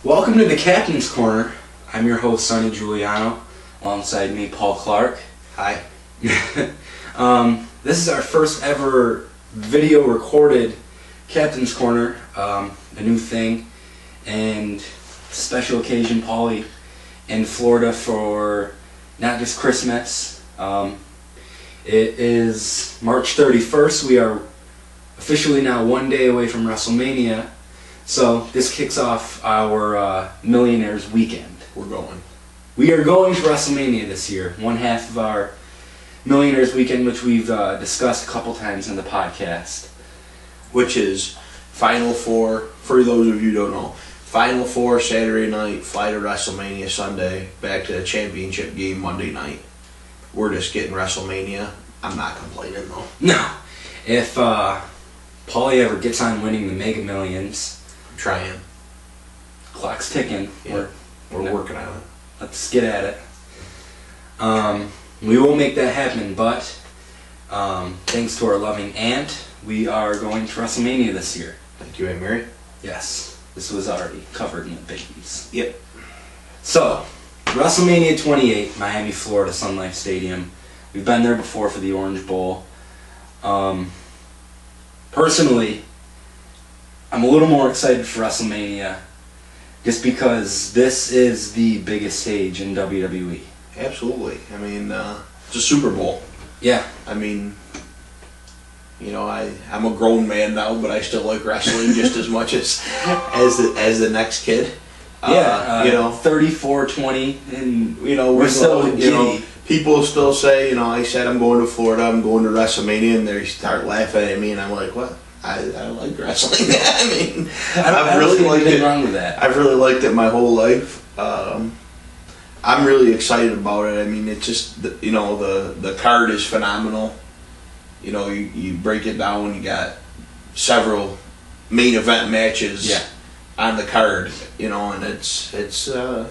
Welcome to the Captain's Corner. I'm your host, Sonny Giuliano. Alongside me, Paul Clark. Hi. This is our first ever video recorded Captain's Corner, a new thing, and special occasion, Paulie in Florida for not just Christmas. It is March 31st. We are officially now one day away from WrestleMania. So this kicks off our Millionaires weekend. We are going to WrestleMania this year. One half of our Millionaires weekend, which we've discussed a couple times in the podcast. Which is Final Four, for those of you who don't know. Final Four Saturday night, fly to WrestleMania Sunday, back to the championship game Monday night. We're just getting WrestleMania. I'm not complaining though. No. If Paulie ever gets on winning the Mega Millions, I'm trying. Clock's ticking. Yeah. We're working on it. Let's get at it. We will make that happen, but thanks to our loving aunt, we are going to WrestleMania this year. Thank you, Aunt Mary. Yes, this was already covered in the biggies. Yep. So, WrestleMania 28, Miami, Florida, Sun Life Stadium. We've been there before for the Orange Bowl. Personally, I'm a little more excited for WrestleMania just because this is the biggest stage in WWE. Absolutely. I mean, it's a Super Bowl. Yeah. I mean, you know, I'm a grown man now, but I still like wrestling just as much as the next kid. Yeah, you know, 34-20, and you know, we're still you know, people still say, you know, I said I'm going to Florida, I'm going to WrestleMania, and they start laughing at me, and I'm like, what? I like wrestling. I mean, I've really liked it. Wrong with that. I've really liked it my whole life. I'm really excited about it. I mean, it's just, you know, the card is phenomenal. You know, you break it down, you got several main event matches on the card, you know, and it's going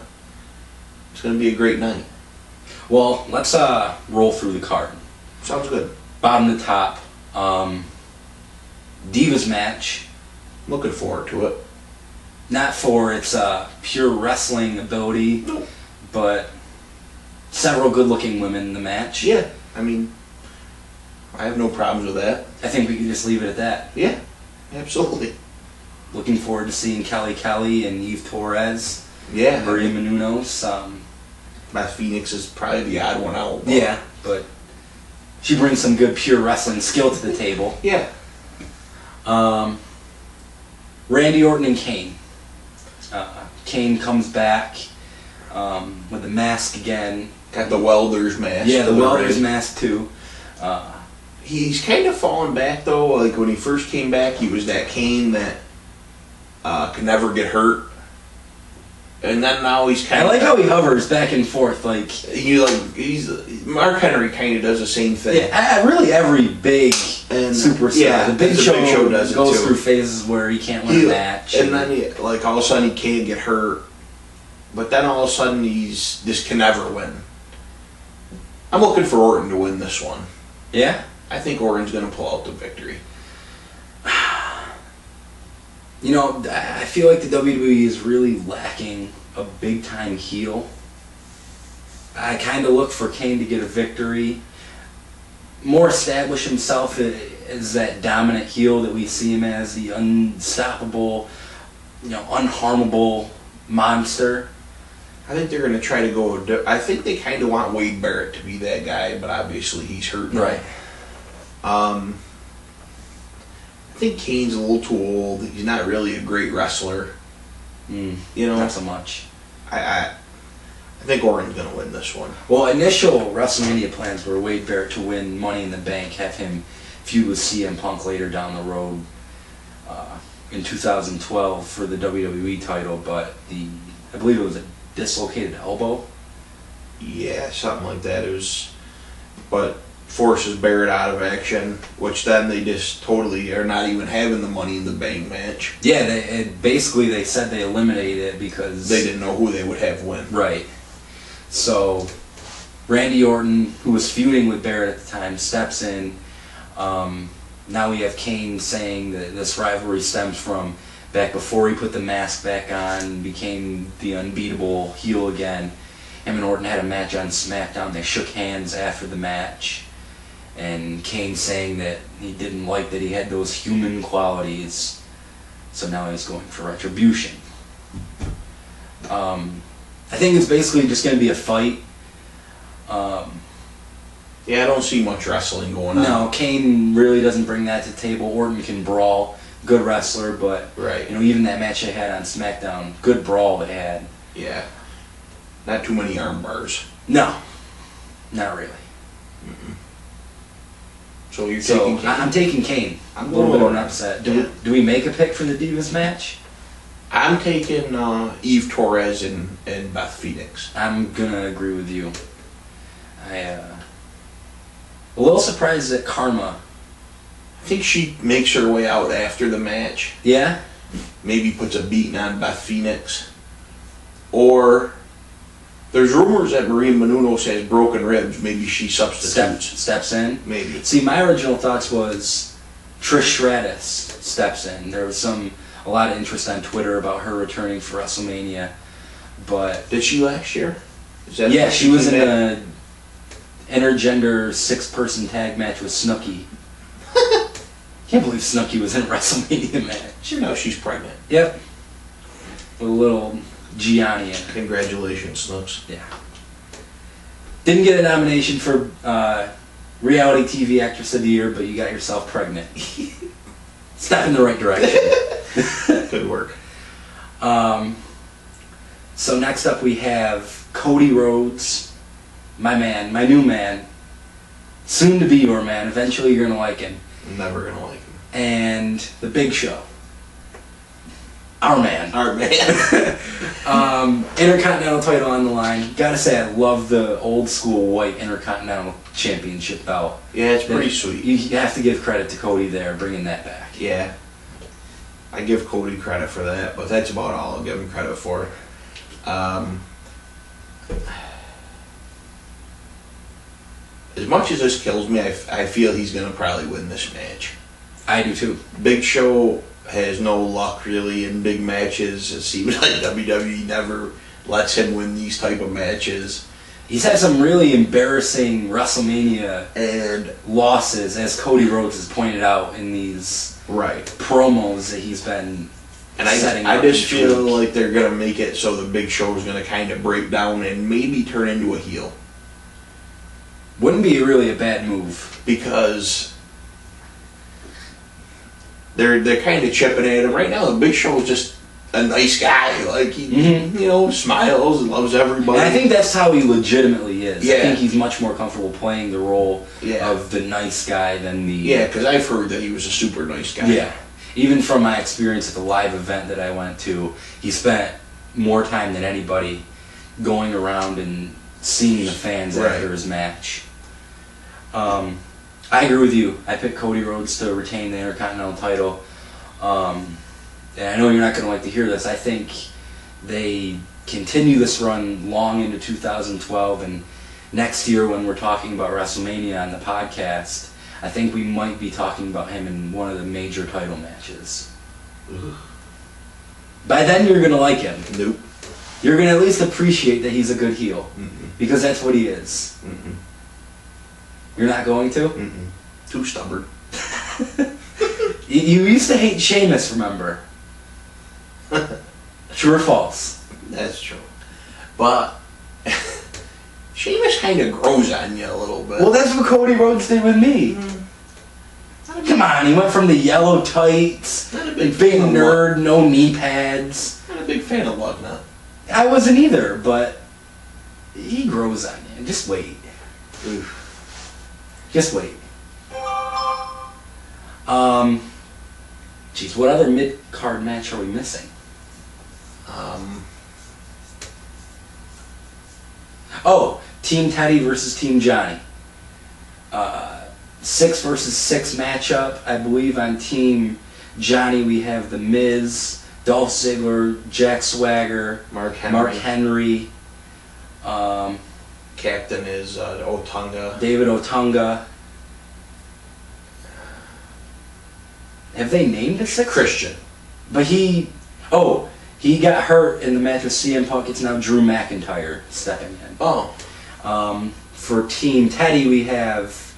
to be a great night. Well, let's roll through the card. Sounds good. Bottom to top, Divas match. Looking forward to it. Not for its pure wrestling ability, Nope. but several good-looking women in the match. Yeah, I mean, I have no problems with that. I think we can just leave it at that. Yeah, absolutely. Looking forward to seeing Kelly and Eve Torres. Yeah. Maria Menounos. Beth Phoenix is probably the odd one out. Yeah, but she brings some good pure wrestling skill to the table. Yeah. Randy Orton and Kane. Kane comes back with the mask again. Got the welder's mask. Yeah, the welder's mask too. He's kind of fallen back though. Like when he first came back, he was that Kane that could never get hurt. And then now he's kind of. I like how he hovers back and forth, like Mark Henry kind of does the same thing. Yeah, really every big superstar. Yeah, the Big Show does it goes too. through phases where he can't win a match, and then like all of a sudden he can't get hurt, but then all of a sudden he's just can never win. I'm looking for Orton to win this one. Yeah, I think Orton's going to pull out the victory. You know, I feel like the WWE is really lacking a big-time heel. I kind of look for Kane to get a victory, more establish himself as that dominant heel that we see him as, the unstoppable, you know, unharmable monster. I think they're going to try to go. I think they kind of want Wade Barrett to be that guy, but obviously he's hurt now. Right. I think Kane's a little too old. He's not really a great wrestler. You know, not so much. I think Orton's going to win this one. Well, initial WrestleMania plans were Wade Barrett to win Money in the Bank, have him feud with CM Punk later down the road in 2012 for the WWE title, but I believe it was a dislocated elbow. Yeah, something like that. It was, but forces Barrett out of action, which then they just totally are not even having the Money in the Bank match. Yeah, they said they eliminated it because they didn't know who they would have win. Right. So Randy Orton, who was feuding with Barrett at the time, steps in. Now we have Kane saying that this rivalry stems from back before he put the mask back on and became the unbeatable heel again. Him and Orton had a match on SmackDown. They shook hands after the match. And Kane saying that he didn't like that he had those human qualities. So now he's going for retribution. I think it's basically just going to be a fight. Yeah, I don't see much wrestling going on. No, Kane really doesn't bring that to the table. Orton can brawl, good wrestler, but right. Even that match they had on SmackDown, good brawl they had. Yeah, not too many arm bars. No, not really. Mm-mm. So you're taking Kane? I'm taking Kane. I'm a little bit of an upset. Do we make a pick for the Divas match? I'm taking Eve Torres and Beth Phoenix. I'm gonna agree with you. A little surprised at Karma. I think she makes her way out after the match. Yeah? Maybe puts a beating on Beth Phoenix. Or there's rumors that Maria Menounos has broken ribs. Maybe she substitutes. Steps in? Maybe. See, my original thoughts was Trish Stratus steps in. There was a lot of interest on Twitter about her returning for WrestleMania. But did she last year? Yeah, she was in a intergender 6-person tag match with Snooki. Can't believe Snooki was in a WrestleMania match. You know she's pregnant. Yep. With a little Gianni in her. Congratulations, Snooks. Yeah. Didn't get a nomination for Reality TV Actress of the Year, but you got yourself pregnant. Step in the right direction. Good work. So next up we have Cody Rhodes. My man, my new man, soon to be your man. Eventually you're going to like him. I'm never going to like him. And the Big Show. Our man. Our man. Intercontinental title on the line. Gotta say, I love the old school white Intercontinental Championship belt. Yeah, it's pretty sweet. You have to give credit to Cody there, bringing that back. Yeah. I give Cody credit for that, but that's about all I'll give him credit for. As much as this kills me, I feel he's going to probably win this match. I do too. Big Show has no luck really in big matches. It seems like WWE never lets him win these type of matches. He's had some really embarrassing WrestleMania and losses, as Cody Rhodes has pointed out in these promos that he's been setting up. I just feel like they're going to make it so the Big Show is going to kind of break down and maybe turn into a heel. Wouldn't be really a bad move. Because they're kind of chipping at him. Right now, the Big Show is just a nice guy. Like, he smiles and loves everybody. And I think that's how he legitimately is. Yeah. I think he's much more comfortable playing the role of the nice guy than the... Yeah, because I've heard that he was a super nice guy. Yeah. Even from my experience at the live event that I went to, he spent more time than anybody going around and seeing the fans after his match. I agree with you. I picked Cody Rhodes to retain the Intercontinental title. And I know you're not going to like to hear this. I think they continue this run long into 2012, and next year when we're talking about WrestleMania on the podcast, I think we might be talking about him in one of the major title matches. Ugh. By then you're going to like him. Nope. You're going to at least appreciate that he's a good heel. Mm-mm. Because that's what he is. Mm-mm. You're not going to? Mm-mm. Too stubborn. You used to hate Sheamus, remember? True or false? That's true. But Sheamus kind of grows on you a little bit. Well, that's what Cody Rhodes did with me. Come on, he went from the yellow tights, Not a big big fan nerd, no knee pads. Not a big fan of Lugnut. I wasn't either, but he grows on you. Just wait. Oof. Just wait. Geez, what other mid-card match are we missing? Oh, Team Teddy versus Team Johnny. 6 versus 6 matchup. I believe on Team Johnny we have The Miz, Dolph Ziggler, Jack Swagger, Mark Henry. Captain is Otunga. David Otunga. Have they named the 6th? Christian. But he got hurt in the match with CM Punk. It's now Drew McIntyre stepping in. Oh. For Team Teddy, we have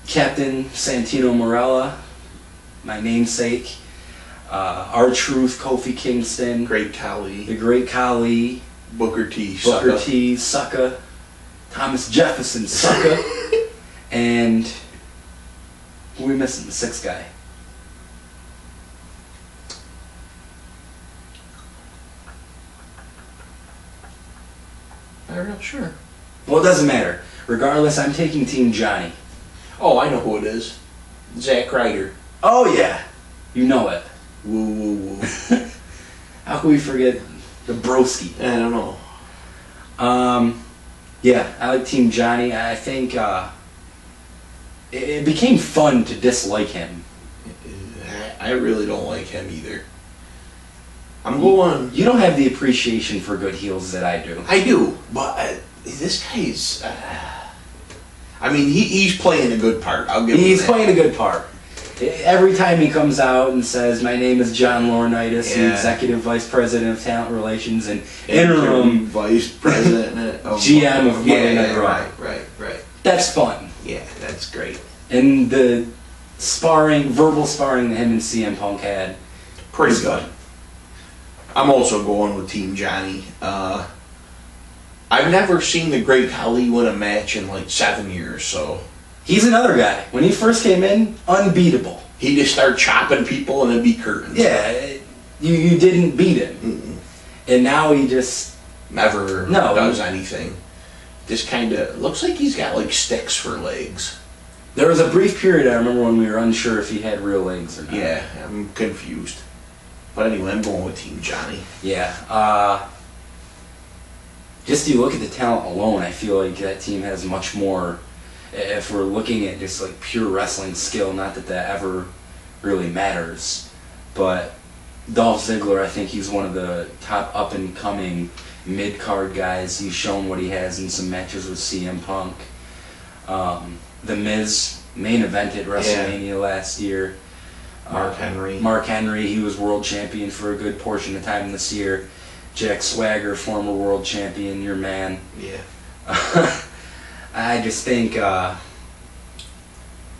Captain Santino Marella, my namesake, R-Truth, Kofi Kingston, Great Khali. the Great Khali, Booker T. Booker Sucka. T, Sucka, Thomas Jefferson, Sucka, and who are we missing? The sixth guy. I'm not sure. Well, it doesn't matter. Regardless, I'm taking Team Johnny. Oh, I know who it is. Zack Ryder. Oh yeah, you know it. Woo woo woo. How can we forget the broski? I don't know. Yeah, I like Team Johnny. I think it became fun to dislike him. I really don't like him either. I'm going. You don't have the appreciation for good heels that I do. I do, but this guy's. I mean, he's playing a good part. I'll give him that. He's playing a good part. Every time he comes out and says, "My name is John Laurinaitis, the Executive Vice President of Talent Relations and Interim Vice President of GM of Monday Night Raw." Right. That's fun. Yeah, that's great. And the verbal sparring that him and CM Punk had, Pretty good. I'm also going with Team Johnny. I've never seen the Great Khali win a match in like 7 years, so. He's another guy. When he first came in, unbeatable. He just started chopping people and it'd be curtains. Yeah, you didn't beat him. Mm-mm. And now he just... Never does anything. Just kind of looks like he's got like sticks for legs. There was a brief period, I remember, when we were unsure if he had real legs or not. Yeah, I'm confused. But anyway, I'm going with Team Johnny. Yeah. Just you look at the talent alone, I feel like that team has much more... If we're looking at just like pure wrestling skill, not that ever really matters, but Dolph Ziggler, I think he's one of the top up-and-coming mid-card guys. He's shown what he has in some matches with CM Punk. The Miz main evented WrestleMania last year. Mark Henry, he was world champion for a good portion of time this year. Jack Swagger, former world champion, your man. Yeah. I just think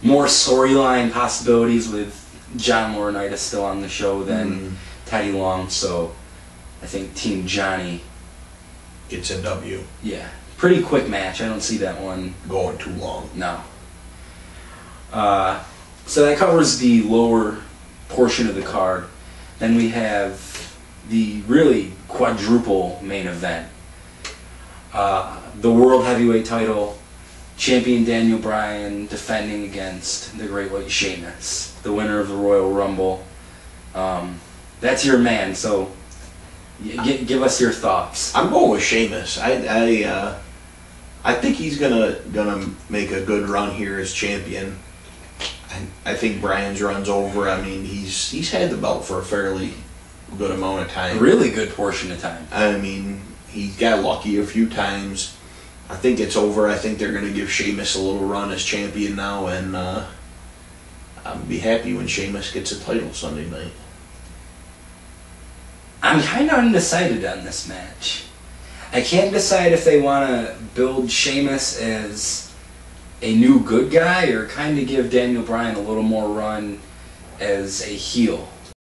more storyline possibilities with John Laurinaitis still on the show than Teddy Long, so I think Team Johnny gets a W. Yeah, pretty quick match. I don't see that one going too long. No. So that covers the lower portion of the card. Then we have the really quadruple main event. The World Heavyweight title, champion Daniel Bryan defending against the Great White Sheamus, the winner of the Royal Rumble. That's your man, so give us your thoughts. I'm going with Sheamus. I think he's gonna make a good run here as champion. I think Bryan's run's over. I mean, he's had the belt for a fairly good amount of time. A really good portion of time. I mean, he got lucky a few times. I think it's over. I think they're going to give Sheamus a little run as champion now, and I'll be happy when Sheamus gets a title Sunday night. I'm kind of undecided on this match. I can't decide if they want to build Sheamus as a new good guy or kind of give Daniel Bryan a little more run as a heel.